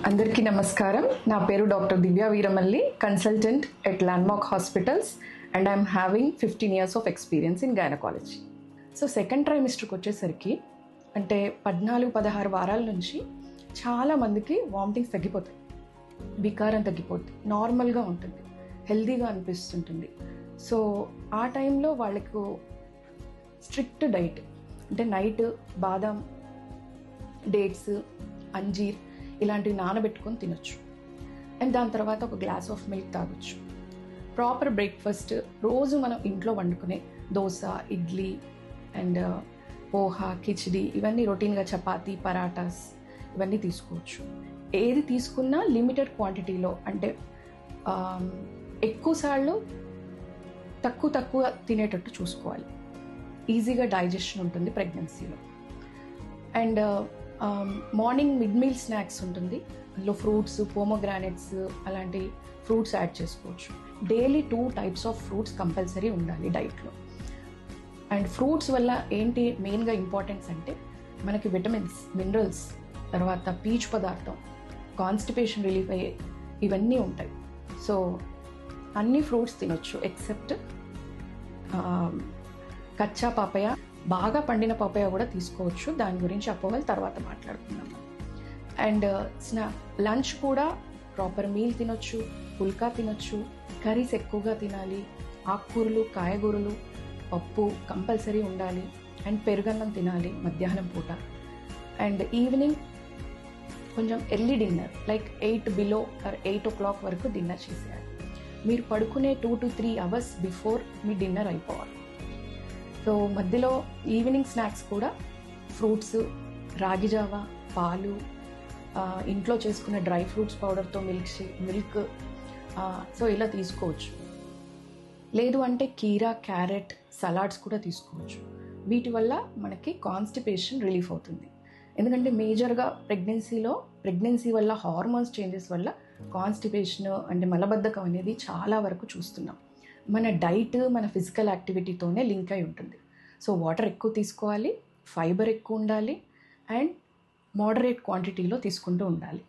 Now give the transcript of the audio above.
అందరికీ నమస్కారం. నా పేరు doctor Divya Veeramalli, consultant at Landmark Hospitals, and I'm having 15 years of experience in gynaecology. So second ట్రైమిస్టర్కి వచ్చేసరికి అంటే 14-16 వారాల నుంచి చాలామందికి వామిటింగ్స్ తగ్గిపోతాయి, వికారం తగ్గిపోతుంది, నార్మల్గా ఉంటుంది, హెల్దీగా అనిపిస్తుంటుంది. సో ఆ టైంలో వాళ్ళకు స్ట్రిక్ట్ డైట్ అంటే నైట్ బాదాం, డేట్స్, అంజీర్ ఇలాంటివి నానబెట్టుకొని తినొచ్చు. అండ్ దాని తర్వాత ఒక గ్లాస్ ఆఫ్ మిల్క్ తాగొచ్చు. ప్రాపర్ బ్రేక్ఫాస్ట్ రోజు మనం ఇంట్లో వండుకునే దోశ, ఇడ్లీ అండ్ పోహా, కిచిడి ఇవన్నీ రొటీన్గా, చపాతీ, పరాటాస్ ఇవన్నీ తీసుకోవచ్చు. ఏది తీసుకున్నా లిమిటెడ్ క్వాంటిటీలో, అంటే ఎక్కువసార్లు తక్కువ తినేటట్టు చూసుకోవాలి. ఈజీగా డైజెషన్ ఉంటుంది ప్రెగ్నెన్సీలో. And morning mid meal snacks ఉంటుంది, అందులో ఫ్రూట్స్, పోమోగ్రానైట్స్ అలాంటి ఫ్రూట్స్ యాడ్ చేసుకోవచ్చు. Daily 2 types of fruits compulsory ఉండాలి డైట్లో. అండ్ ఫ్రూట్స్ వల్ల ఏంటి మెయిన్గా ఇంపార్టెన్స్ అంటే మనకి విటమిన్స్, మినరల్స్, తర్వాత పీచు పదార్థం, కాన్స్టిపేషన్ రిలీఫ్ అయ్యే ఇవన్నీ ఉంటాయి. సో అన్ని ఫ్రూట్స్ తినొచ్చు ఎక్సెప్ట్ కచ్చా పాపయ. బాగా పండిన పపాయ కూడా తీసుకోవచ్చు, దాని గురించి అపోహలు తర్వాత మాట్లాడుకుందాం. అండ్ లంచ్ కూడా ప్రాపర్ మీల్ తినొచ్చు, పుల్కా తినొచ్చు, కర్రీస్ ఎక్కువగా తినాలి, ఆకుకూరలు, కాయగూరలు, పప్పు కంపల్సరీ ఉండాలి, అండ్ పెరుగన్నం తినాలి మధ్యాహ్నం పూట. అండ్ ఈవినింగ్ కొంచెం early dinner, like 8 below or 8 o'clock వరకు డిన్నర్ చేసేయాలి. మీరు పడుకునే 2 to 3 hours before me dinner అయిపోవాలి. సో మధ్యలో ఈవినింగ్ స్నాక్స్ కూడా ఫ్రూట్స్, రాగి జావా, పాలు, ఇంట్లో చేసుకున్న డ్రై ఫ్రూట్స్ పౌడర్తో మిల్క్ సో ఇలా తీసుకోవచ్చు. లేదు అంటే కీరా, క్యారెట్, సలాడ్స్ కూడా తీసుకోవచ్చు. వీటి వల్ల మనకి కాన్స్టిపేషన్ రిలీఫ్ అవుతుంది. ఎందుకంటే మేజర్గా ప్రెగ్నెన్సీ వల్ల హార్మోన్స్ చేంజెస్ వల్ల కాన్స్టిపేషన్ అంటే మలబద్ధకం అనేది చాలా వరకు చూస్తున్నాం. మన డైట్, మన ఫిజికల్ యాక్టివిటీతోనే లింక్ అయి ఉంటుంది. సో వాటర్ ఎక్కువ తీసుకోవాలి, ఫైబర్ ఎక్కువ ఉండాలి, అండ్ మోడరేట్ క్వాంటిటీలో తీసుకుంటూ ఉండాలి.